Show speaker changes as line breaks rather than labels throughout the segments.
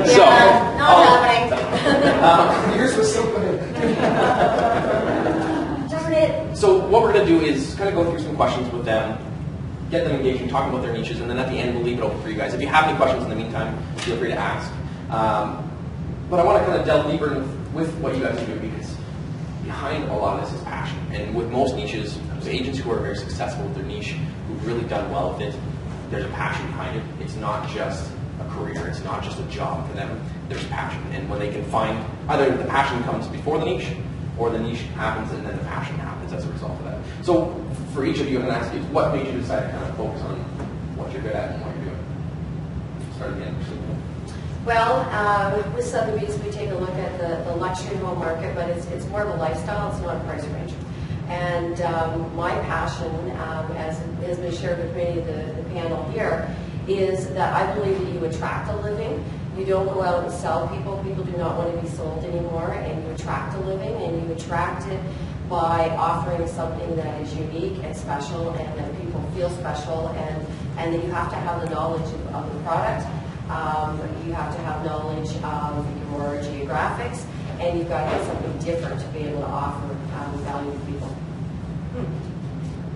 So,
not happening.
Yours was so good.
Darn it.
So what we're going to do is kind of go through some questions with them, get them engaged in talking about their niches, and then at the end we'll leave it open for you guys. If you have any questions in the meantime, feel free to ask. But I want to kind of delve deeper with what you guys are doing, because behind a lot of this is passion. And with most niches, those agents who are very successful with their niche, who've really done well with it, there's a passion behind it. It's not just a career, it's not just a job for them, there's passion. And when they can find, either the passion comes before the niche, or the niche happens and then the passion happens as a result of that. So for each of you, I'm going to ask you, what made you decide to kind of focus on what you're good at and what you're doing? Start again.
Well, with Sotheby's, we take a look at the luxury home market, but it's more of a lifestyle, it's not a price range. And my passion, as has been shared with me, the panel here, is that I believe that you attract a living. You don't go out and sell people. People do not want to be sold anymore, and you attract a living, and you attract it by offering something that is unique and special, and that people feel special, and that you have to have the knowledge of the product. You have to have knowledge of your geographics, and you've got to have something different to be able to offer value to people.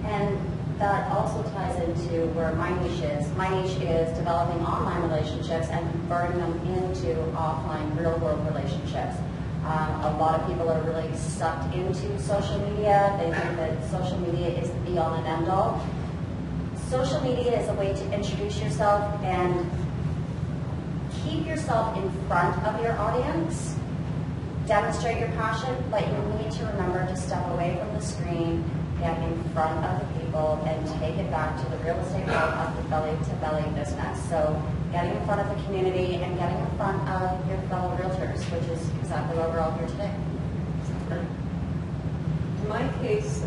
And that also ties into where my niche is. My niche is developing online relationships and converting them into offline, real-world relationships. A lot of people are really sucked into social media. They think that social media is the be-all and end-all. Social media is a way to introduce yourself and keep yourself in front of your audience, demonstrate your passion, but you need to remember to step away from the screen, get in front of the people, and take it back to the real estate world of the belly-to-belly business. So getting in front of the community and getting in front of your fellow realtors, which is exactly why we're all here today.
In my case,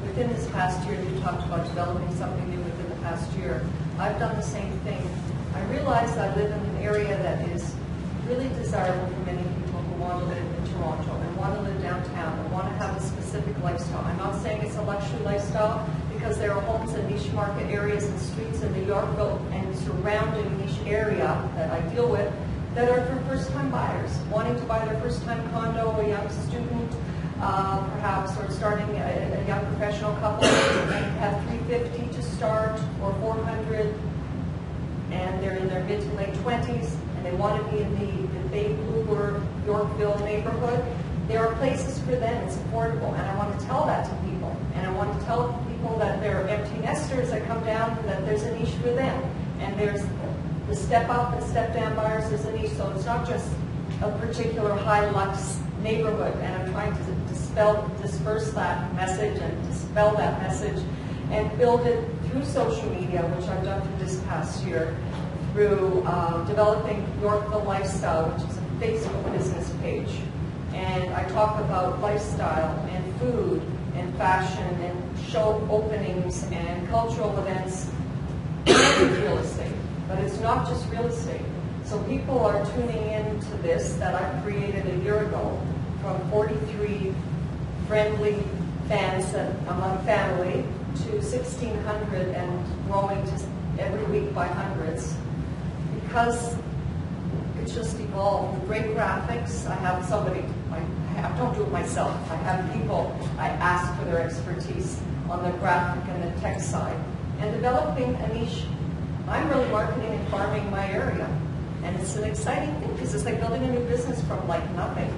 within this past year, you talked about developing something new within the past year. I've done the same thing. I realize I live in an area that is really desirable for many people who want to live in Toronto and want to live downtown and want to have a specific lifestyle. I'm not saying it's a luxury lifestyle, because there are homes in niche market areas and streets in the Yorkville and surrounding niche area that I deal with that are for first-time buyers, wanting to buy their first-time condo, a young student, perhaps, or starting a young professional couple and have $350 to start or $400, and they're in their mid to late 20s, and they want to be in the Bay Blue or Yorkville neighborhood. There are places for them. It's affordable, and I want to tell that to people. And I want to tell people that there are empty nesters that come down, that there's a niche for them. And there's the step up and step down buyers, there's a niche. So it's not just a particular high lux neighborhood. And I'm trying to disperse that message and dispel that message and build it through social media, which I've done through this past year, through developing Yorkville Lifestyle, which is a Facebook business page. And I talk about lifestyle and food and fashion and show openings and cultural events and real estate. But it's not just real estate. So people are tuning into this that I created a year ago, from 43 friendly fans among family to 1,600 and growing to every week by hundreds, because it's just evolved. With great graphics, I have somebody, I don't do it myself. I have people, I ask for their expertise on the graphic and the tech side. And developing a niche, I'm really marketing and farming my area. And it's an exciting thing, because it's like building a new business from like nothing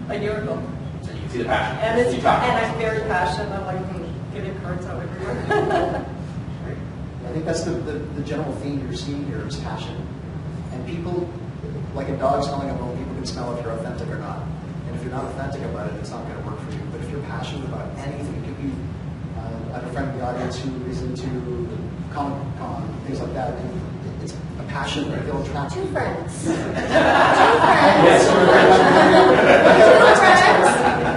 a year ago.
So you can see the passion.
And, I'm very passionate. I'm like giving cards out everywhere.
I think that's the general theme you're seeing here is passion. And people, like a dog smelling a bone, people can smell if you're authentic or not. And if you're not authentic about it, it's not going to work for you. But if you're passionate about anything, it could be, I have a friend in the audience who is into Comic-Con, things like that. And it's a passion that they'll attract.
Two friends.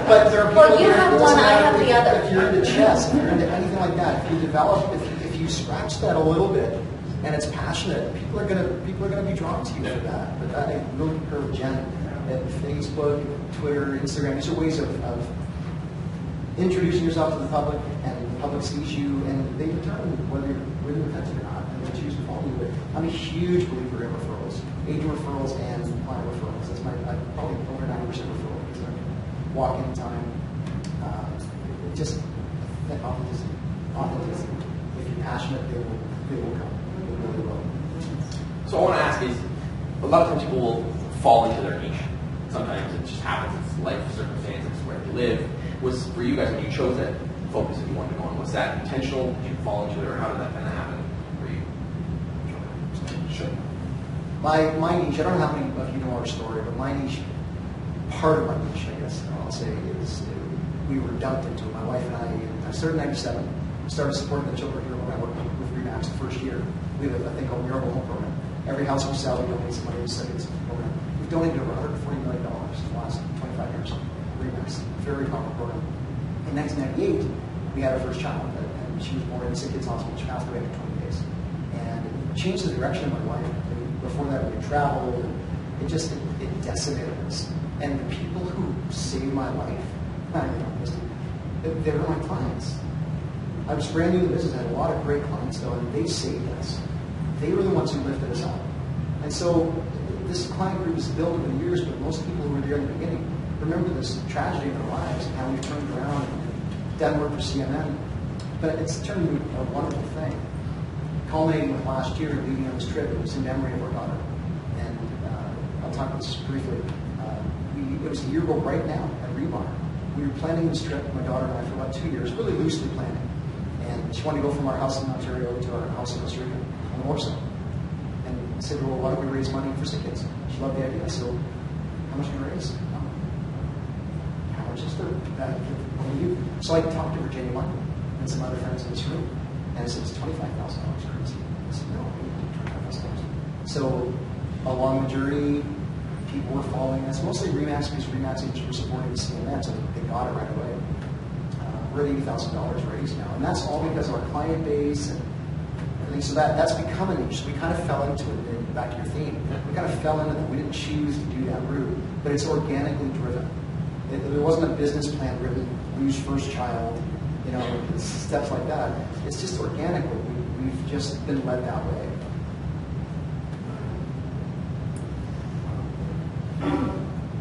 But there are people
Well, you have one, I have the other.
If you're into chess, if you're into anything like that, if you develop, if you scratch that a little bit, and it's passionate, people are gonna be drawn to you for that. But I really concur with Jen that Facebook, Twitter, Instagram, these are ways of introducing yourself to the public, and the public sees you, and they determine whether you're authentic or not, and they choose to follow you. But I'm a huge believer in referrals. agent referrals and client referrals. That's probably over 90% referral because of walk-in time. Just authenticity. If you're passionate, they will come. They really will.
So I want to ask is, a lot of times people will fall into their niche. Sometimes it just happens. It's life circumstances, where they live. Was for you guys when you chose that focus that you wanted to go on? Was that intentional? Did you fall into it, or how did that kind of happen for you?
Sure. My niche, I don't know how many of you know our story, but my niche, part of my niche, I guess I'll say, is we were dumped into it. My wife and I started in 97, started supporting the children here when I worked with ReMax the first year. We have a thing called Miracle Home Program. Every house we sell, we donate some money to the savings program. We've donated over $140 million in the last 25 years. ReMax, very powerful program. In 1998, we had our first child, and she was born in the Sick Kids Hospital. She passed away in 20 days. And it changed the direction of my life. Before that, we had traveled, and it decimated us. And the people who saved my life, they were my clients. I was brand new to the business. I had a lot of great clients, though, and they saved us. They were the ones who lifted us up. And so this client group is built over the years, but most people who were there in the beginning remember this tragedy in their lives and how we've turned around and done work for CNN. But it's turned into a wonderful thing. Culminating with last year, leading on this trip, it was in memory of our daughter. And I'll talk about this briefly. It was a year ago right now at ReBar. We were planning this trip, my daughter and I, for about 2 years, really loosely planning. And she wanted to go from our house in Ontario to our house in Costa Rica on Warsaw. And I said, well, why don't we raise money for sick kids? She loved the idea. So, how much can we raise? How much is there? So I talked to Virginia London and some other friends in this room. And I said, it's $25,000 crazy. I said, no, we need $25,000. So, along the journey, people were following us, mostly ReMax, because ReMax agents were supporting the CNN, so they got it right away. We're at $80,000 raised now, and that's all because of our client base and everything. So that's become a niche. So we kind of fell into it. And back to your theme, we kind of fell into that. We didn't choose to do that route, but it's organically driven. There wasn't a business plan driven. Lose first child, steps like that. It's just organically. We've just been led that way.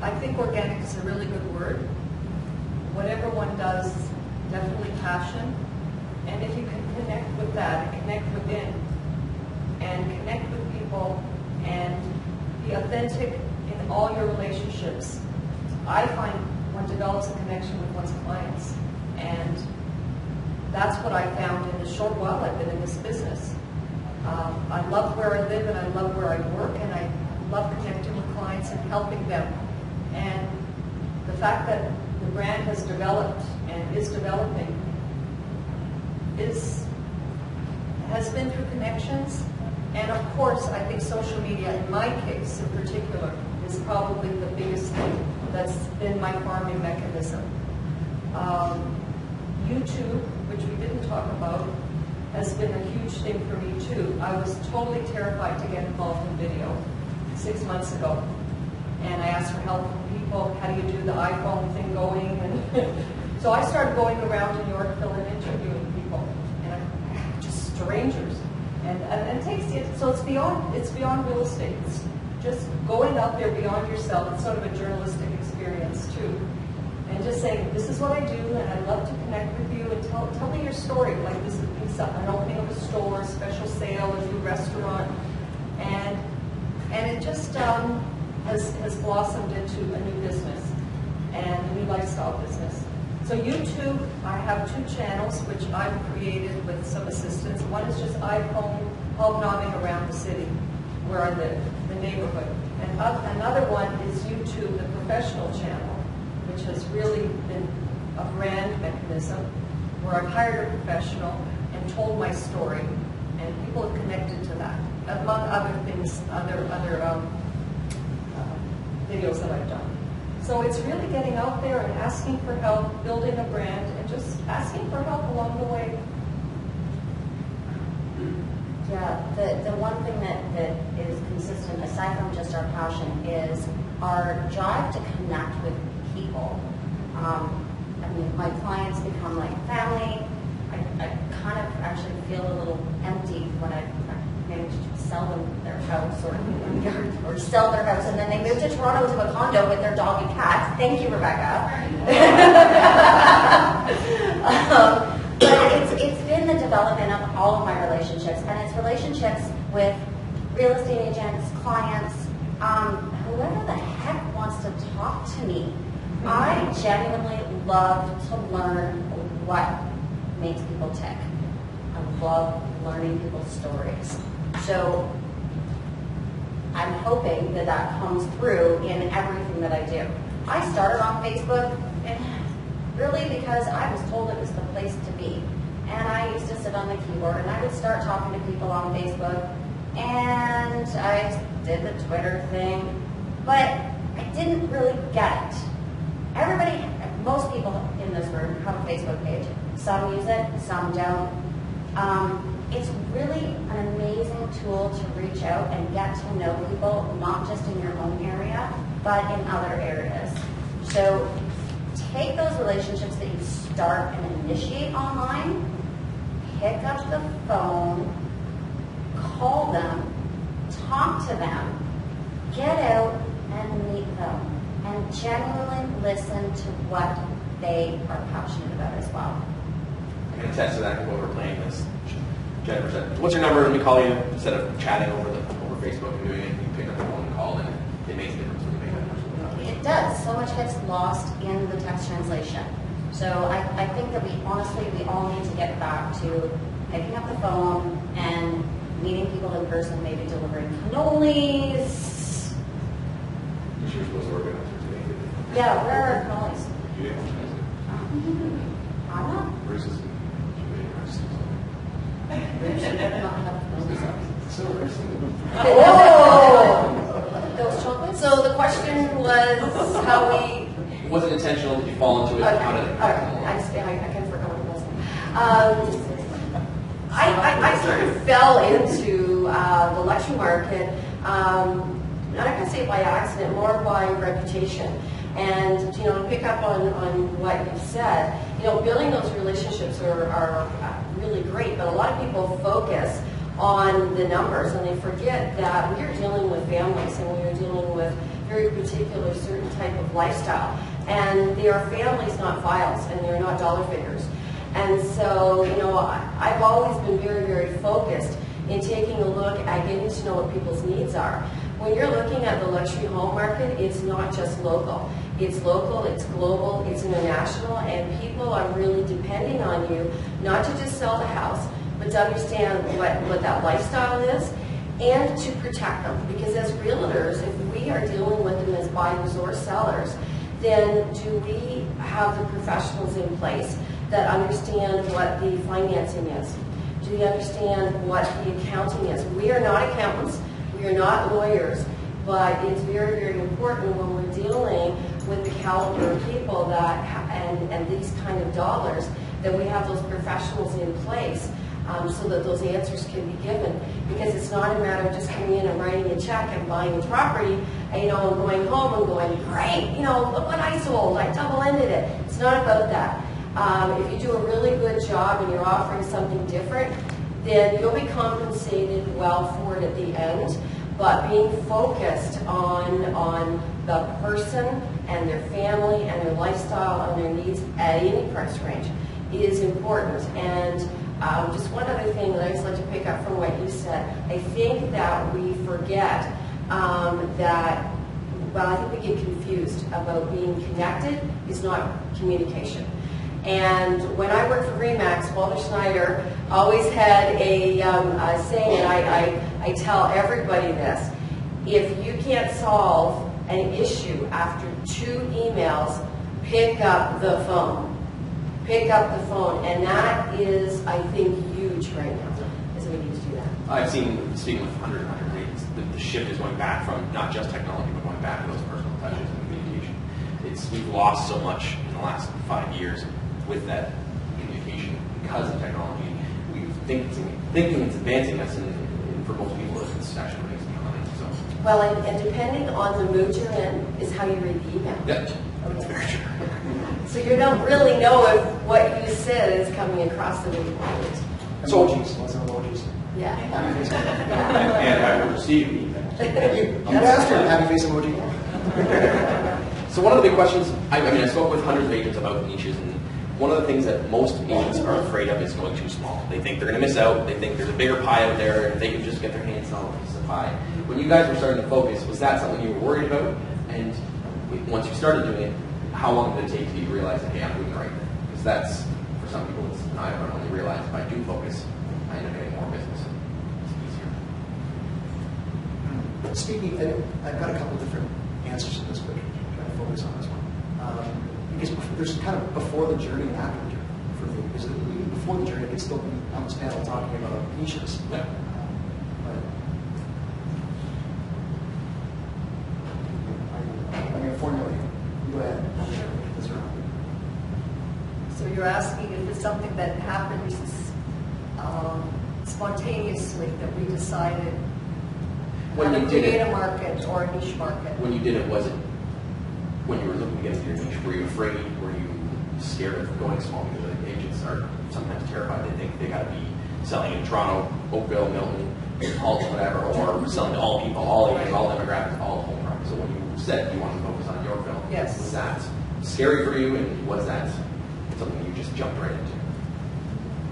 I think organic is a really good word. Whatever one does, definitely passion. And if you can connect with that and connect within and connect with people and be authentic in all your relationships, I find one develops a connection with one's clients. And that's what I found in the short while I've been in this business. I love where I live and I love where I work, and I love connecting with clients and helping them. And the fact that the brand has developed and is developing has been through connections. And of course, I think social media, in my case in particular, is probably the biggest thing that's been my farming mechanism. YouTube, which we didn't talk about, has been a huge thing for me too. I was totally terrified to get involved in video 6 months ago. And I asked for help from people. How do you do the iPhone thing going? And so I started going around in Yorkville and interviewing people, and just strangers. And it takes it. So it's beyond real estate. It's just going out there beyond yourself. It's sort of a journalistic experience too. And just saying, this is what I do, and I'd love to connect with you and tell me your story. Like this would be an opening of a store, a special sale, a new restaurant, and it just has blossomed into a new business and a new lifestyle business. So YouTube, I have 2 channels which I've created with some assistance. One is just iPhone hobnobbing around the city where I live, the neighborhood. And another one is YouTube, the professional channel, which has really been a brand mechanism where I've hired a professional and told my story, and people have connected to that, among other things, other videos that I've done. So it's really getting out there and asking for help, building a brand, and just asking for help along the way.
Yeah, the one thing that is consistent, aside from just our passion, is our drive to connect with people. I mean, my clients become like family. I kind of actually feel a little empty when I manage to sell them their house or sell their house, and then they moved to Toronto to a condo with their dog and cats. Thank you, Rebecca. But it's been the development of all of my relationships, and it's relationships with real estate agents, clients, whoever the heck wants to talk to me. I genuinely love to learn what makes people tick. I love learning people's stories. So I'm hoping that that comes through in everything that I do. I started on Facebook really because I was told it was the place to be. And I used to sit on the keyboard and I would start talking to people on Facebook, and I did the Twitter thing, but I didn't really get it. Everybody, most people in this room have a Facebook page. Some use it, some don't. It's really an amazing tool to reach out and get to know people, not just in your own area, but in other areas. So take those relationships that you start and initiate online, pick up the phone, call them, talk to them, get out and meet them, and genuinely listen to what they are passionate about as well.
I can attest to that while we're playing this. Jennifer said, what's your number? Let me call you. Instead of chatting over Facebook and doing it, you pick up the phone and call, and it makes a difference when you make that personal.
It does. So much gets lost in the text translation. So I think that we all need to get back to picking up the phone and meeting people in person, maybe delivering cannolis.
You're supposed to organize it today.
Yeah, where are cannolis?
You didn't organize it.
I'm not.
Versus
Oh! Those chocolates? So the question was how we...
Was it intentional? Did you fall into it?
Okay.
How did it happen?
I kind of forgot what it was. I sort of fell into the luxury market, not I can say by accident, more by reputation. And, to pick up on what you said, building those relationships are really great, but a lot of people focus on the numbers and they forget that we are dealing with families and we are dealing with very particular certain type of lifestyle. And they are families, not files, and they're not dollar figures. And so, I've always been very, very focused in taking a look at getting to know what people's needs are. When you're looking at the luxury home market, it's not just local. It's local, it's global, it's international, and people are really depending on you not to just sell the house, but to understand what that lifestyle is and to protect them. Because as realtors, if we are dealing with them as buyers or sellers, then do we have the professionals in place that understand what the financing is? Do they understand what the accounting is? We are not accountants, we are not lawyers, but it's very, very important when we're dealing with the caliber of people that and these kind of dollars, that we have those professionals in place so that those answers can be given. Because it's not a matter of just coming in and writing a check and buying a property, and going home and going, great, look what I sold, I double-ended it. It's not about that. If you do a really good job and you're offering something different, then you'll be compensated well for it at the end. But being focused on the person and their family and their lifestyle and their needs at any price range is important. And just one other thing that I just like to pick up from what you said, I think that we forget I think we get confused about being connected is not communication. And when I worked for RE/MAX, Walter Schneider always had a saying, and I tell everybody this: if you can't solve an issue after 2 emails, pick up the phone. Pick up the phone. And that is, I think, huge right now, is we need to do that.
I've seen, speaking with 100 reads, the shift is going back from not just technology, but going back to those personal touches and communication. We've lost so much in the last 5 years with that communication because of technology. We think it's advancing us, and for most people, it's actually makes me behind. So.
Well, and depending on the mood you're in is how you read the email.
Yeah, that's very true.
So you don't really know if what you said is coming across the way you want it.
Emojis, lots of emojis.
Yeah.
Happy face emoji.
And I will receive feedback.
You asked for a happy face emoji.
So one of the big questions, I mean, I spoke with hundreds of agents about niches, and one of the things that most agents are afraid of is going too small. They think they're going to miss out. They think there's a bigger pie out there, and they can just get their hands on a piece of pie. When you guys were starting to focus, was that something you were worried about? And once you started doing it, how long did it take till you realize, okay, I'm doing the right thing? Because that's, for some people, it's I don't only realize if I do focus, I end up getting more business. It's easier.
Speaking, I've got a couple different answers to this, but I'm trying to focus on this one. Because there's kind of before the journey and after the journey for me. Because even before the journey, I could still be on this panel talking about niches.
Yeah.
But I'm going to formulate. Go ahead. That's right.
So you're asking if it's something that happened spontaneously, that we decided
When
how
you
to
did
create
it-
a market or a niche market.
When you did it, was it, when you were looking to get into your niche, were you afraid? Were you scared of going small? Because like, agents are sometimes terrified. They think they got to be selling in Toronto, Oakville, Milton, Hull, whatever, or selling to all people, all ages, all demographics, all home prices. So when you said you wanted to focus on Yorkville,
Yes.
was that scary for you, and was that something you just jumped right into?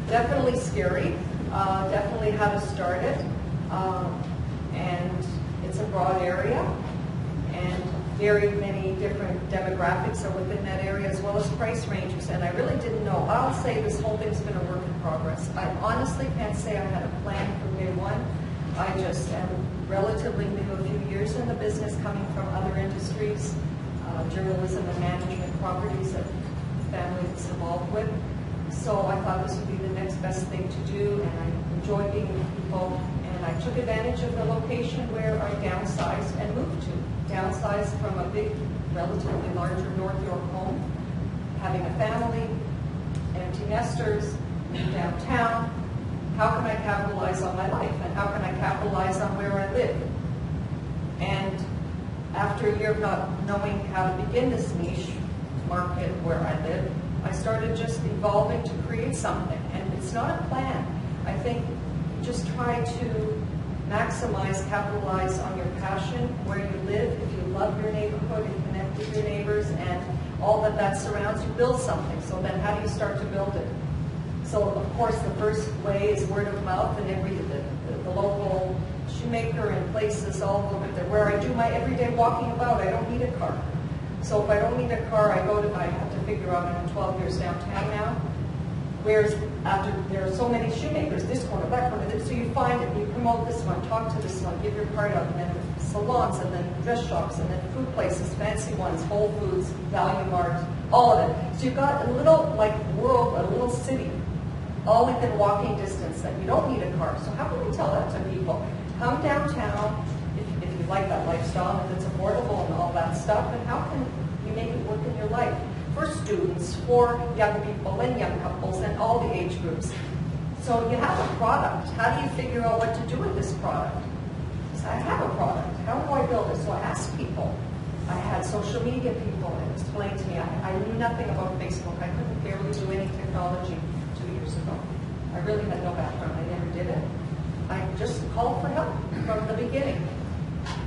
Definitely scary, definitely how to start it, and it's a broad area, and very many different demographics are within that area, as well as price ranges, and I really didn't know. I'll say this whole thing's been a work in progress. I honestly can't say I had a plan from day one. I just am relatively new, a few years in the business, coming from other industries, journalism and management properties that family is involved with. So I thought this would be the next best thing to do, and I enjoy being with people. And I took advantage of the location where I downsized and moved to. Downsized from a big, relatively larger North York home, having a family, empty nesters, downtown. How can I capitalize on my life, and how can I capitalize on where I live? And after a year of not knowing how to begin this niche market where I live, I started just evolving to create something. And it's not a plan. I think just try to maximize, capitalize on your passion, where you live. If you love your neighborhood and connect with your neighbors and all that surrounds you, build something. So then how do you start to build it? So of course the first way is word of mouth, and the local shoemaker and places all over there where I do my everyday walking about. I don't need a car. So if I don't need a car, I have to figure out, I'm 12 years downtown now. Whereas after there are so many shoemakers, this corner, that corner, so you find it, you promote this one, talk to this one, give your card out, and then salons, and then dress shops, and then food places, fancy ones, Whole Foods, Value Mart, all of it. So you've got a little world, a little city, all within walking distance that you don't need a car. So how can we tell that to people? Come downtown if you like that lifestyle, and if it's affordable and all that stuff, and how can you make it work in your life? For students, for young people and young couples and all the age groups. So you have a product. How do you figure out what to do with this product? So I have a product. How do I build it? So I asked people. I had social media people explain to me. I knew nothing about Facebook. I couldn't barely do any technology 2 years ago. I really had no background. I never did it. I just called for help from the beginning.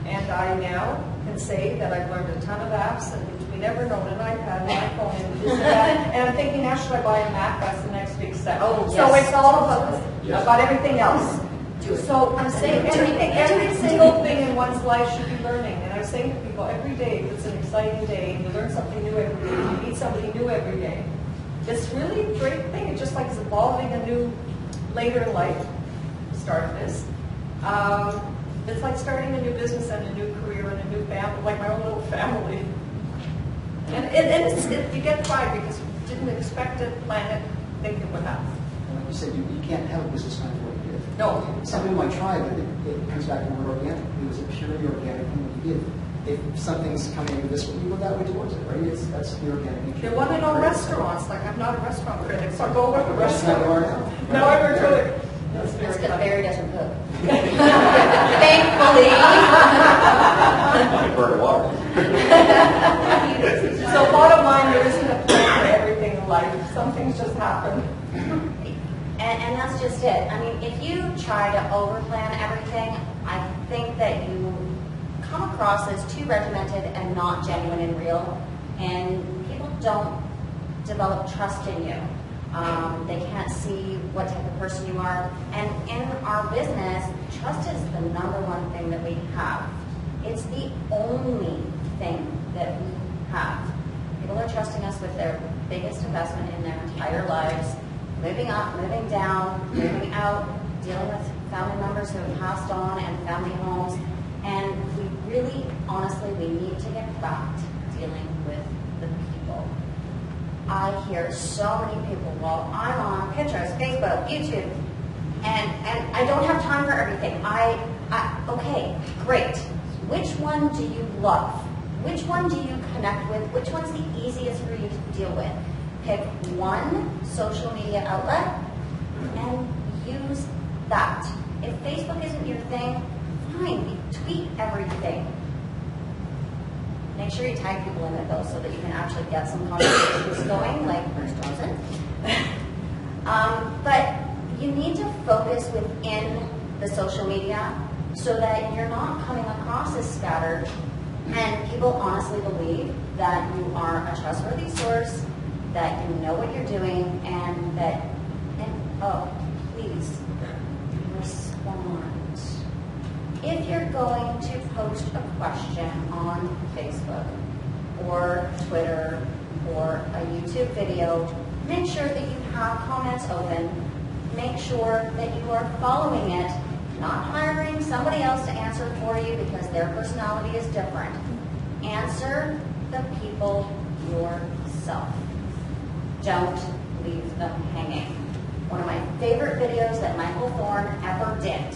And I now can say that I've learned a ton of apps, and between Evernote and iPad and iPhone and this and that, and I'm thinking, now should I buy a Mac? That's the next big step.
Oh,
So
yes.
it's all about,
Yes.
about everything else. So I'm saying every single thing in one's life should be learning. And I'm saying to people, every day, if it's an exciting day, and you learn something new every day, you meet somebody new every day, it's really a great thing. It's just like it's evolving a new, later in life, start of this. It's like starting a new business and a new career and a new family, like my own little family. And you get pride because you didn't expect it, plan it, think it would happen.
And like you said, you can't have a business plan for what you did.
No.
Some people might try, but it comes back to more organic. It was a purely organic thing that you did. If something's coming into this way, you go that way towards it, right? That's the organic nature.
They want to know restaurants. Like, I'm not a restaurant critic, so I go over to
That's not
restaurant.
you are now.
No, I'm a critic.
That's because Barry doesn't cook. Thankfully.
Like burnt water.
So bottom line, there isn't a plan for everything in life. Some things just happen.
And that's just it. I mean, if you try to overplan everything, I think that you come across as too regimented and not genuine and real, and people don't develop trust in you. They can't see what type of person you are. And in our business, trust is the number one thing that we have. It's the only thing that we have. People are trusting us with their biggest investment in their entire lives, moving up, moving down, moving out, dealing with family members who have passed on and family homes. And we really, honestly, we need to get back to dealing with the people. I hear so many people, well, I'm on Pinterest, Facebook, YouTube, and I don't have time for everything. Okay, great. Which one do you love? Which one do you connect with? Which one's the easiest for you to deal with? Pick one social media outlet and use that. If Facebook isn't your thing, fine, tweet everything. Make sure you tag people in it though, so that you can actually get some conversations going, like Bruce Johnson. But you need to focus within the social media so that you're not coming across as scattered, and people honestly believe that you are a trustworthy source, that you know what you're doing, and that, oh, please, respond. If you're going to post a question on Facebook or Twitter or a YouTube video, make sure that you have comments open. Make sure that you are following it, not hiring somebody else to answer for you because their personality is different. Answer the people yourself. Don't leave them hanging. One of my favorite videos that Michael Thorne ever did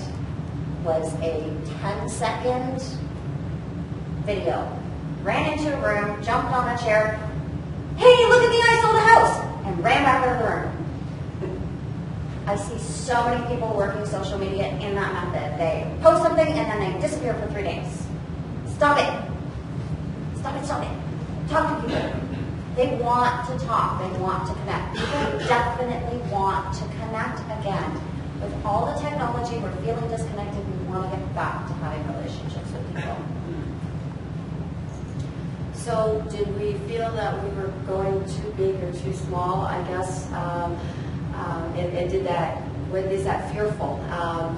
was a 10-second video. Ran into a room, jumped on a chair, hey, look at me, I sold a house, and ran back out of the room. I see so many people working social media in that method. They post something and then they disappear for 3 days. Stop it. Stop it, stop it. Talk to people. They want to talk. They want to connect. People definitely want to connect again. With all the technology, we're feeling disconnected. We want to get back to having relationships with people.
So did we feel that we were going too big or too small? I guess, and did that, is that fearful?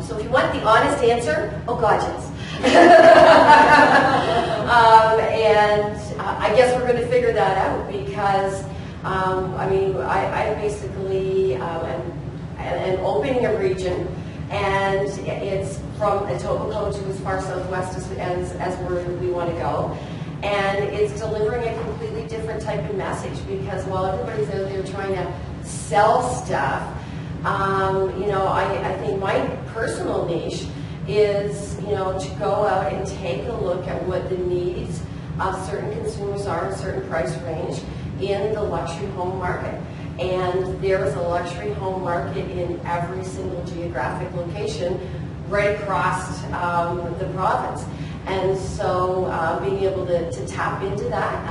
So if you want the honest answer, oh God, yes. And I guess we're going to figure that out because, I mean, I basically am opening a region, and it's from Etobicoke to as far southwest as where we want to go. And it's delivering a completely different type of message because while everybody's out there trying to sell stuff, you know, I think my personal niche is, you know, to go out and take a look at what the needs of certain consumers are in a certain price range in the luxury home market. And there is a luxury home market in every single geographic location right across the province. And so being able to tap into that,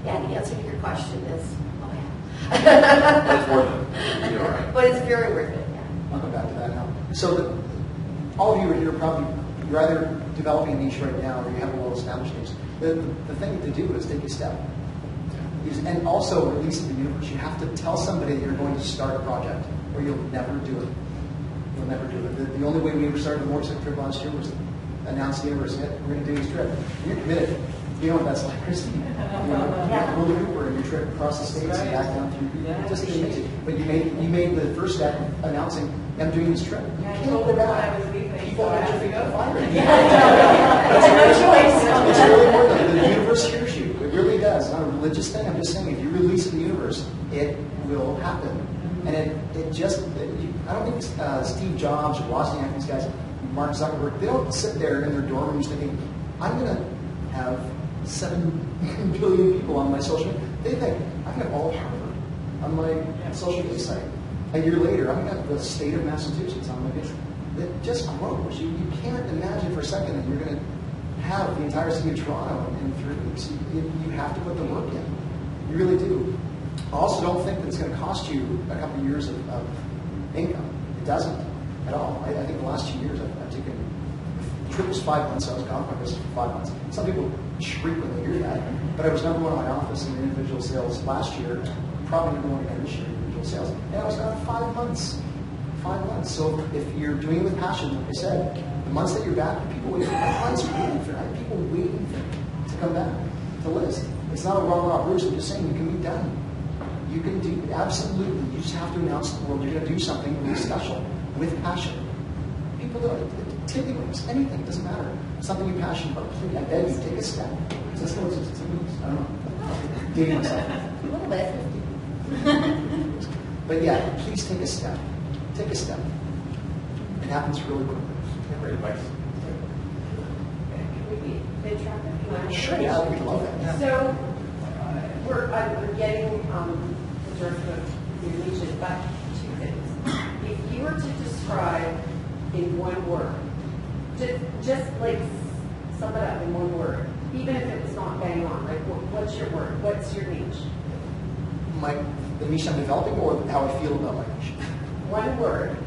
yeah, the answer to your question is, oh yeah.
It's worth it. You're all right.
But it's very worth it. Yeah.
I'll come back to that now. So all of you are here probably, you're either developing a niche right now or you have a well-established niche. The thing to do is take a step. And also release it to the universe. You have to tell somebody that you're going to start a project or you'll never do it. You'll never do it. The only way we ever started the Yorkshire trip last year was announce the universe, we're going to do this trip. You're committed. You know what that's like, Christine. You know, Willie Cooper and your trip across the states and back down through. Just amazing. But you made the first step announcing, I'm doing this trip. You can't go back. People have to figure out find it. It's really important. The universe hears you. It really does. Not a religious thing. I'm just saying, if you release it to the universe, it will happen. And it just, I don't think Steve Jobs or Wozniak, these guys, Mark Zuckerberg, they don't sit there in their dorm rooms thinking, I'm going to have 7 billion people on my social media. They think, I'm going to have all of Harvard on my social media site. A year later, I'm going to have the state of Massachusetts on my page. It just grows. You can't imagine for a second that you're going to have the entire city of Toronto in 3 weeks. You have to put the work in. You really do. I also don't think that it's going to cost you a couple of years of income. It doesn't. at all. I think the last 2 years I've taken, the trip was 5 months, I was gone from my business for 5 months. Some people shriek when they hear that, but I was number one in my office in individual sales last year, probably number one again this year in individual sales, and I was gone 5 months. 5 months. So if you're doing it with passion, like I said, the months that you're back, people waiting. Clients are waiting for that. People waiting for it to come back to list. It's not a raw Bruce. I'm just saying you can be done. You can do absolutely. You just have to announce to the world you're going to do something really special with passion. People do it. Tiddlywinks, anything, it doesn't matter. Something you're passionate about. Please, I beg you, take a step. Just I don't know. Dating myself.
A little bit.
But yeah, please take a step. Take a step. It happens really quickly.
Great advice.
Can we be mid-traffic?
Sure, yeah, we love that. Yeah.
So, I'm getting the drift of your niches, but two things. If you were to describe in one word, just like sum it up in one word, even if it was not bang on, like what's your word? What's your niche?
The niche I'm developing, or how I feel about my niche?
One word.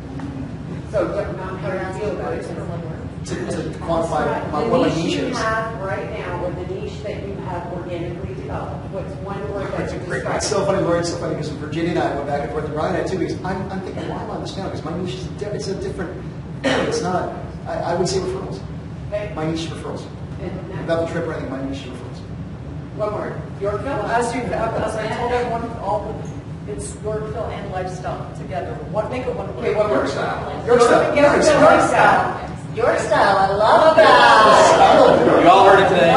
So not how you feel about it, just one word.
To quantify what my niche
The niche you
is.
have right now, or the niche that you have organically developed, what's one word that you describe?
It's so funny, Lori, it's so funny because Virginia and I went back and forth, and Brian and I too, because I'm thinking, why am I on this panel? Because my niche is it's a different, it's not, I would say referrals.
Okay.
My niche is referrals.
And
Without the trip or anything, my niche is referrals.
one word. Yorkville?
As I told everyone, it's Yorkville and lifestyle together. Make it one word.
Okay, one word.
Yorkstyle.
Yorkstyle.
Yorkstyle, I love that.
You all heard it today.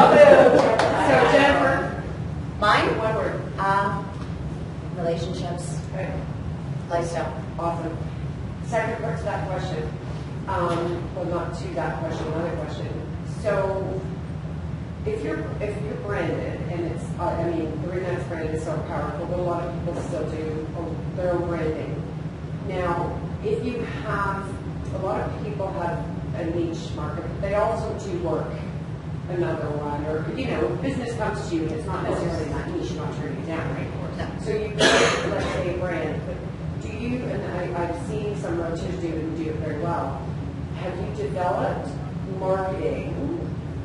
So Jennifer,
Mine?
one word.
Relationships,
Okay.
lifestyle.
Awesome. Second part to that question. Well, not to that question, another question. So, if you're branded, and it's, I mean, the reason it's branded is so powerful, but a lot of people still do their own branding. Now, if you have, a lot of people have a niche market, but they also do work another one, or, you know, business comes to you, and it's not necessarily that niche, you're not turning it down, right?
No.
So you create, let's say, a brand, but do you, and I've seen some realtors do it and do it very well, have you developed marketing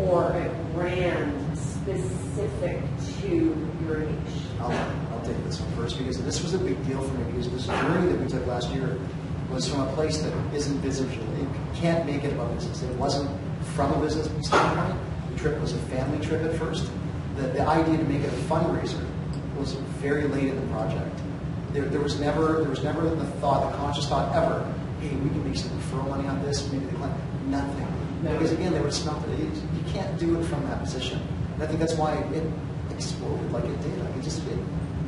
or a brand specific to your niche?
I'll take this one first because this was a big deal for me because this journey that we took last year was from a place that isn't visible. It can't make it about business. It wasn't from a business standpoint. The trip was a family trip at first. The idea to make it a fundraiser was very late in the project. There was never the thought, the conscious thought ever, hey, we can make some referral money on this, maybe the client. Nothing.
No.
Because again, they were smelt it. You can't do it from that position. And I think that's why it exploded like it did. Like it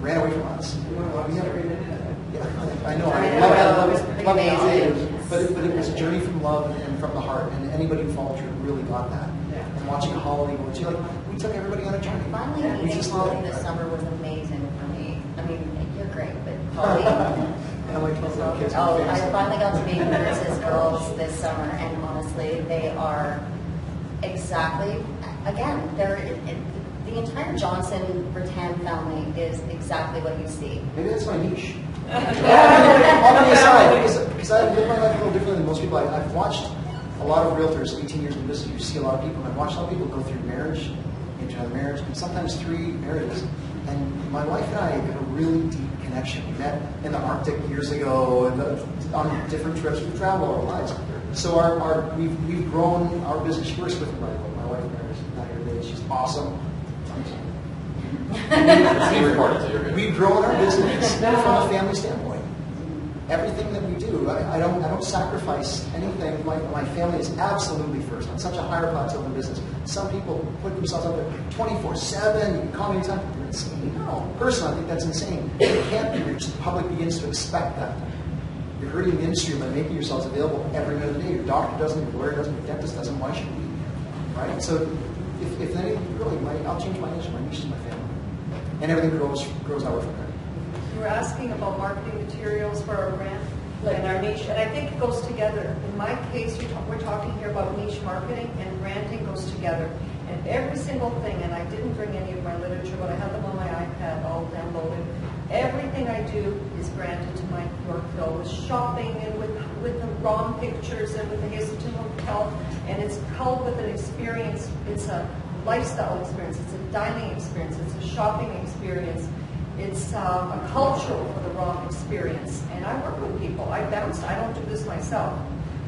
ran away from us.
Every minute of it.
Yeah, I know.
I
love
know.
it.
It's
Love
amazing.
it. But it was a journey from love and from the heart. And anybody who followed through really got that.
Yeah.
And watching Holly go through, like, we took everybody on a journey.
Finally
We
meeting
just
Holly
did it.
this summer was amazing for me. I mean, you're great, but Holly.
And I'm like, oh, kids,
Oh,
my
I
face.
finally got to meet Nurse's girls this summer, and honestly, they are exactly, again, the entire Johnson-Rattan family is exactly what you see.
Maybe that's my niche. On the aside, because I live my life a little differently than most people. I've watched a lot of realtors, 18 years in business, you see a lot of people, and I've watched a lot of people go through marriage, into another marriage, and sometimes 3 marriages. And my wife and I had a really deep connection. We met in the Arctic years ago, and on different trips. We've traveled our lives. So we've grown our business. She works with me, right? My wife, Mary's not here today. She's awesome.
It's being recorded, so you're good.
We've grown our business from a family standpoint. Everything that we do, I don't sacrifice anything. My family is absolutely first. On such a higher plateau in business. Some people put themselves out there 24/7. You can call me anytime. You're insane. No, personally, I think that's insane. It can't be reached. The public begins to expect that. You're hurting the industry by making yourselves available every minute of the day. Your doctor doesn't, your lawyer doesn't, your dentist doesn't. Why should we? Right? So, if anything, really, I'll change my niche. My niche is my family, and everything grows outward from there.
You were asking about marketing materials for our brand and our niche, and I think it goes together. In my case, we're talking here about niche marketing, and branding goes together. And every single thing, and I didn't bring any of my literature, but I have them on my iPad all downloaded. Everything I do is branded to my Yorkville, with shopping and with the ROM pictures and with the Hazelton Hotel, and it's coupled with an experience. It's a lifestyle experience, it's a dining experience, it's a shopping experience, it's a cultural for the ROM experience. And I work with people, I bounce, I don't do this myself.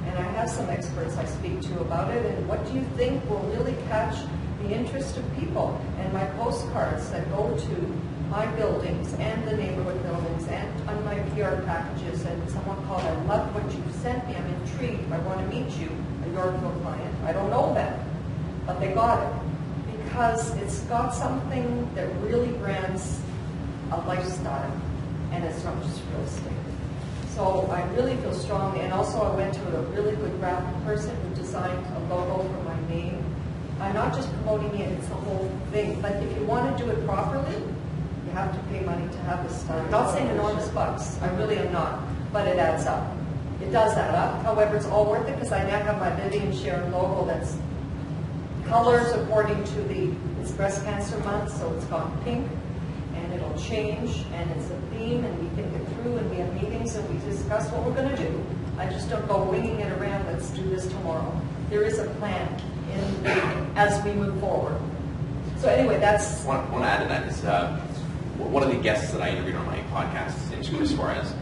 And I have some experts I speak to about it, and what do you think will really catch the interest of people? And my postcards that go to my buildings and the neighborhood buildings and on my PR packages, and someone called, I love what you sent me, I'm intrigued, I want to meet you, a Yorkville client. I don't know them, but they got it. Because it's got something that really brands a lifestyle, and it's not just real estate. So I really feel strongly, and also I went to a really good graphic person who designed a logo for my name. I'm not just promoting it, it's the whole thing. But if you want to do it properly, you have to pay money to have this done. I'm not saying enormous bucks, I really am not, but it adds up. It does add up. However, it's all worth it because I now have my Vivien Sharon logo that's colors according to it's breast cancer month, so it's gone pink, and it'll change, and it's a theme, and we think it through, and we have meetings, and we discuss what we're going to do. I just don't go winging it around, let's do this tomorrow. There is a plan as we move forward. So anyway, that's...
I want to add to that is one of the guests that I interviewed on my podcast is Chris Suarez.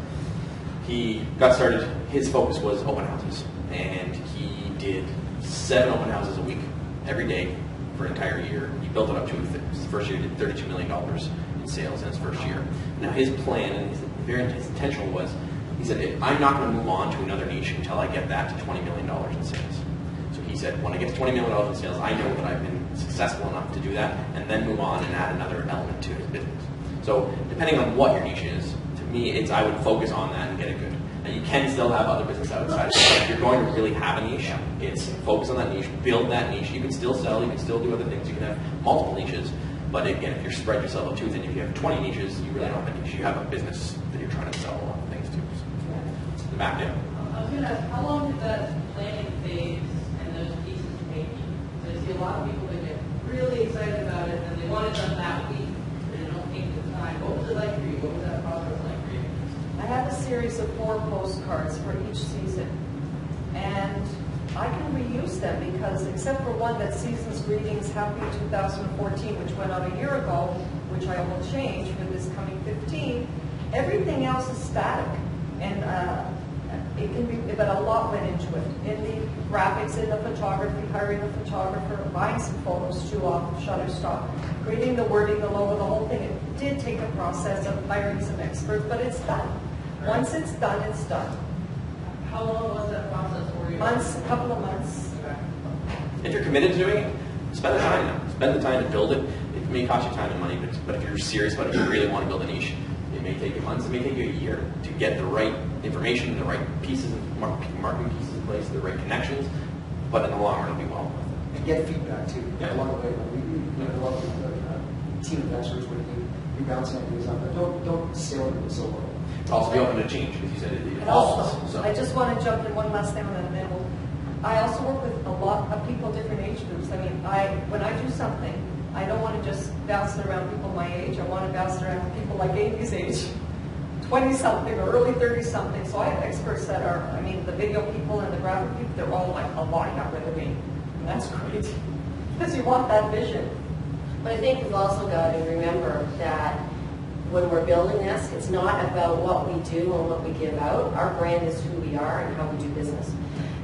He got started, his focus was open houses, and he did 7 open houses a week, every day for an entire year. He built it up to his first year. He did $32 million in sales in his first year. Now his plan and his intentional was, he said, I'm not going to move on to another niche until I get that to $20 million in sales. So he said, when I get to $20 million in sales, I know that I've been successful enough to do that, and then move on and add another element to his business. So depending on what your niche is, to me, I would focus on that and get it good. And you can still have other business outside. But if you're going to really have a niche, it's focus on that niche, build that niche. You can still sell, you can still do other things. You can have multiple niches. But again, if you spread yourself out too thin, if you have 20 niches, you really don't have a niche. You have a business that you're trying to sell a lot of things to. So, the map down.
I was going to ask, how long did that planning phase and those pieces take you? So I see a lot of people that get really excited about it and they want it done that week, and they don't take the time. What was it like for you? What was that process like for you?
I have a series of 4 postcards for each season, and I can reuse them because except for one that Seasons Greetings Happy 2014, which went out a year ago, which I will change for this coming 15, everything else is static, and it can be, but a lot went into it. In the graphics, in the photography, hiring a photographer, buying some photos too off of Shutterstock, creating the wording, the logo, the whole thing. It did take a process of hiring some experts, but it's done. Once it's done, it's done.
How long was that process for you?
Months, a couple of months.
Okay.
If you're committed to doing it, spend the time now. Spend the time to build it. It may cost you time and money, but if you're serious about it, if you really want to build a niche, it may take you months, it may take you a year to get the right information, the right pieces, marketing pieces in place, the right connections, but in the long run, it'll be well worth it.
And get feedback too.
Yeah.
Along the way, we love the team of experts with you bouncing ideas on, but don't sail into the solo.
But also be open to change, because you said it
And
evolves.
also,
So.
I just want to jump in one last thing on that middle. I also work with a lot of people, different age groups. I mean, when I do something, I don't want to just bounce it around people my age. I want to bounce it around people like Amy's age, 20-something or early 30-something. So I have experts that are, I mean, the video people and the graphic people, they're all like a lot younger than me. And that's great, because you want that vision.
But I think we've also got to remember that when we're building this, it's not about what we do and what we give out. Our brand is who we are and how we do business.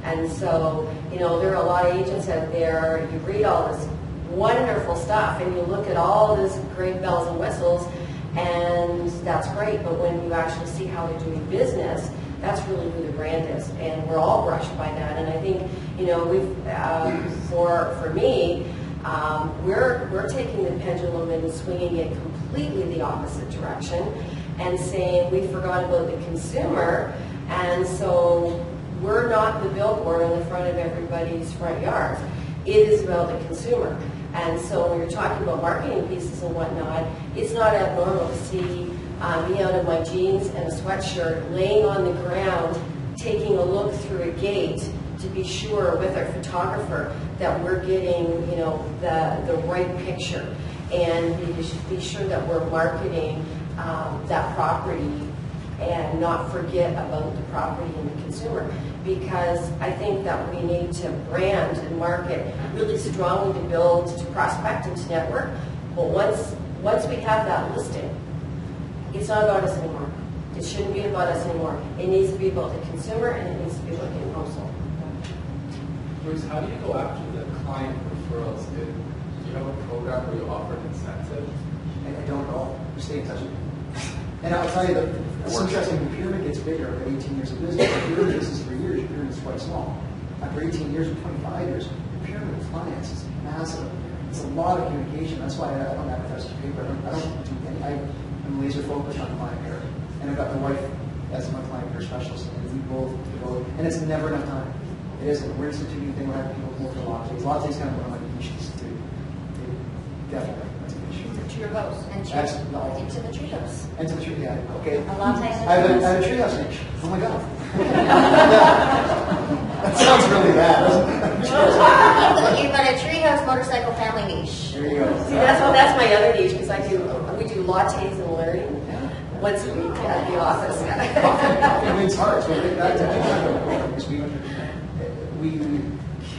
And so, there are a lot of agents out there, you read all this wonderful stuff and you look at all this great bells and whistles, and that's great, but when you actually see how they're doing business, that's really who the brand is. And we're all brushed by that. And I think, we've, for me, we're taking the pendulum and swinging it completely the opposite direction and saying we forgot about the consumer, and so we're not the billboard on the front of everybody's front yards. It is about the consumer. And so when you're talking about marketing pieces and whatnot, it's not abnormal to see me out of my jeans and a sweatshirt laying on the ground taking a look through a gate to be sure with our photographer that we're getting, the right picture, and be sure that we're marketing that property and not forget about the property and the consumer. Because I think that we need to brand and market really strongly to build, to prospect, and to network. But once we have that listing, it's not about us anymore. It shouldn't be about us anymore. It needs to be about the consumer, and it needs to be about getting home sold.
Bruce, how do you go after the client referrals? Do you have a program where you offer an incentive?
I don't know. We stay in touch with them. And I'll tell you that it's interesting, the pyramid gets bigger after 18 years of business. The pyramid is 3 years, your pyramid is quite small. After 18 years or 25 years, the pyramid of clients is massive. It's a lot of communication. That's why I don't advertise to paper. I don't do any, I'm laser focused on client care. And I've got my wife as my client care specialist, and we both devote, and it's never enough time. It isn't. We're instituting thing, we're having people come over for lattes. Lattes kind of one of my niches too. Definitely. That's a niche.
To your house.
And into the treehouse.
And to the tree, yeah, okay.
A latte in the
I have a treehouse niche. Oh my God. That sounds really bad, doesn't it?
You've got a treehouse motorcycle family niche.
There you go.
See, that's my other niche, because we do lattes and learning once a week at the office.
I mean, it's hard. So I think that's because we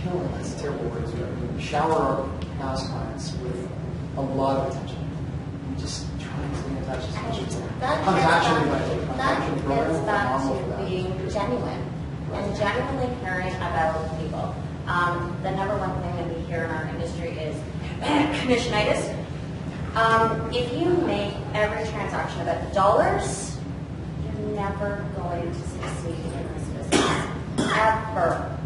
kill, that's a terrible word. We shower our past clients with a lot of attention. We just try and stay in touch as much as we can.
That gets back to being genuine and genuinely caring about people. The number one thing that we hear in our industry is commissionitis. If you make every transaction about dollars, you're never going to succeed in this business. Ever.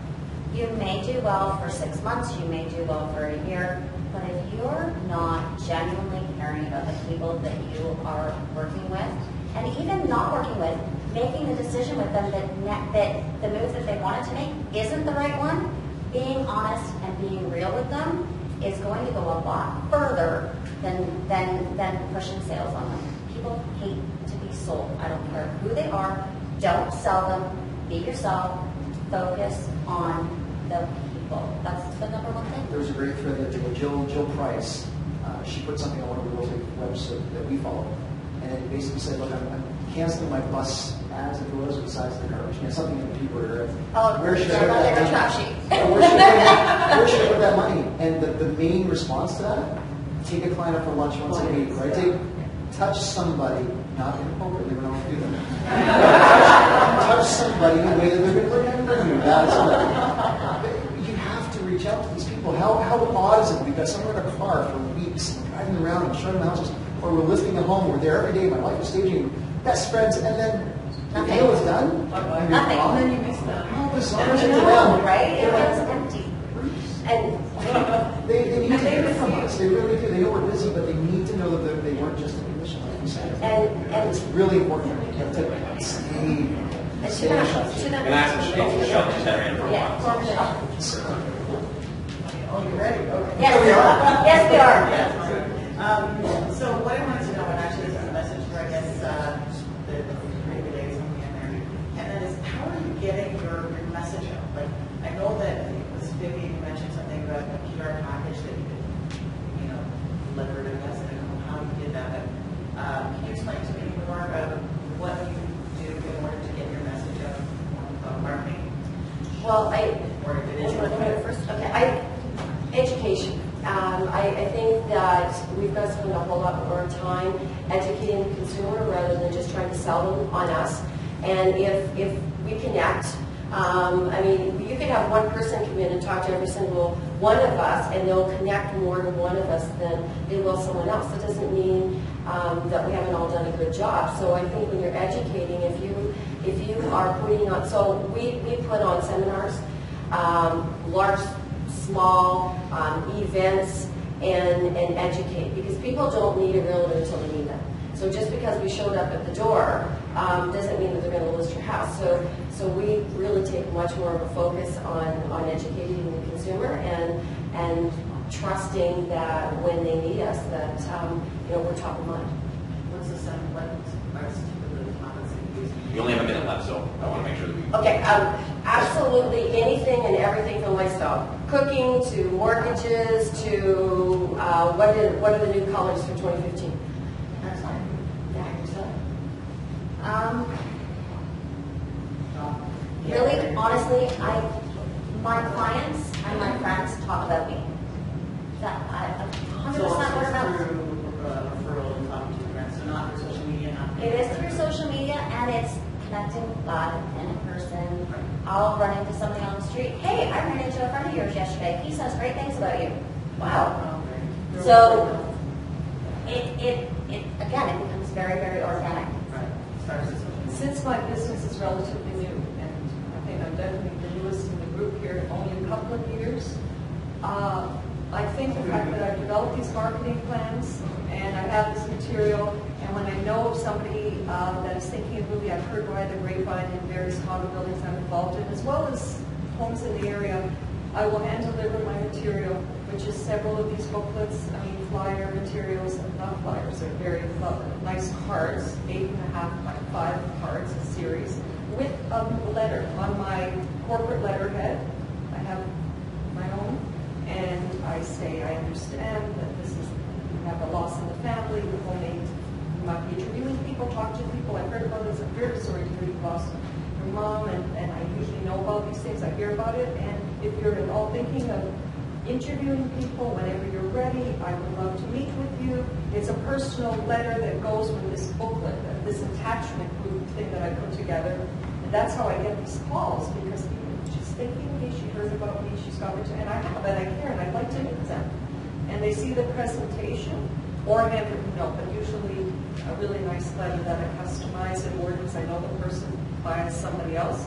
You may do well for 6 months, you may do well for a year, but if you're not genuinely caring about the people that you are working with, and even not working with, making the decision with them that the move that they wanted to make isn't the right one, being honest and being real with them is going to go a lot further than pushing sales on them. People hate to be sold. I don't care who they are. Don't sell them. Be yourself. Focus on the people. That's the number one thing.
There was a great thread that Jill Price, she put something on one of the real estate webs that we follow, and it basically said, look, I'm canceling my bus ads if it was the size of the garbage. You know, something in the people are, where should I put that money?
Trash sheet.
Where should I put that money? And the main response to that, take a client up for lunch once a week, right? Touch somebody, not inappropriately, we don't do them. Touch somebody in a way that they're going to remember you. That's what. You have to reach out to these people. How odd is it? We've got someone in a car for weeks, and driving around and showing them houses, or we're listing a home, we're there every day, my wife is staging, best friends, and then the deal is done.
Nothing.
And then you miss them.
How bizarre
I
is it to
know,
them?
right? It was empty.
And
They need to hear from us. They really do. They know we're busy, but they need to know that they weren't just a commission, like you said.
And
it's really important to stay in touch.
And that's Michelle just had ran for a while.
Oh, you ready? Okay.
Yes, we are. Yes, we are.
So what I wanted to know, and actually this is a message for, I guess, the ladies coming in there, and that is, how are you getting your message out? Like, I know that, I think it was Vivien, you mentioned something about a PR package that you could, deliver to us. I don't know how you did that, but can you explain to me more about what you do in order to get your message out about marketing?
well,
Or if it is
first. Okay, education. I think that we've got to spend a whole lot more time educating the consumer rather than just trying to sell them on us. And if we connect, you could have one person come in and talk to every single one of us, and they'll connect more to one of us than they will someone else. That doesn't mean that we haven't all done a good job. So I think when you're educating, if you are putting on, so we put on seminars, large, small events, and educate, because people don't need a realtor until they need them. So just because we showed up at the door doesn't mean that they're going to list your house. So we really take much more of a focus on educating the consumer and trusting that when they need us, that we're top of mind.
What's the sound like?
We only have a minute left, so I want to make sure that we...
Okay, absolutely anything and everything from lifestyle. Cooking to mortgages to what are the new colors for 2015?
Excellent.
Yeah.
Really, honestly, my clients and my friends talk about me. That I 100%
So
word of
it's
mouth.
through referral and talking to friends, so not through social media, not.
It is through social media, and it's connecting live and in person. I'll run into somebody on the street. Hey, I ran into a friend of yours yesterday. He says great things about you. Wow. So it again, it becomes very, very organic.
Right. Starts as social media.
Since my business is relatively new, and I think I'm definitely the newest in the group here, only a couple of years, I think the fact that I've developed these marketing plans and I have this material, and when I know of somebody that is thinking of moving, I've heard by the grapevine in various condo buildings I'm involved in, as well as homes in the area, I will hand deliver my material, which is several of these booklets, flyer materials, not flyers, they're very nice cards, 8.5 by 5 cards, a series, with a letter on my corporate letterhead. I have my own, and I say, I understand that this is, you have a loss in the family, you might be interviewing people, talk to people, I've heard about this, I'm very sorry to hear you lost your mom, and I usually know about these things, I hear about it, and if you're at all thinking of interviewing people whenever you're ready, I would love to meet with you. It's a personal letter that goes with this booklet, this attachment group thing that I put together. And that's how I get these calls, because she's thinking of me, she heard about me, she's got me to, and I have, and I care, and I'd like to meet them. And they see the presentation, or a handwritten note, but usually a really nice letter that I customize and word because I know the person buys somebody else.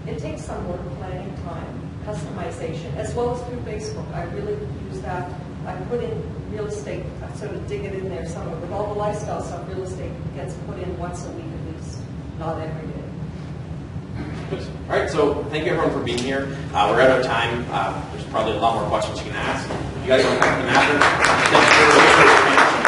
It takes some work, planning time, customization, as well as through Facebook. I really use that. I put in real estate, I sort of dig it in there somewhere. With all the lifestyle stuff, real estate gets put in once a week at least, not every day.
Good. All right, so thank you everyone for being here. We're out of time. There's probably a lot more questions you can ask. You guys want to come to the master? Thanks for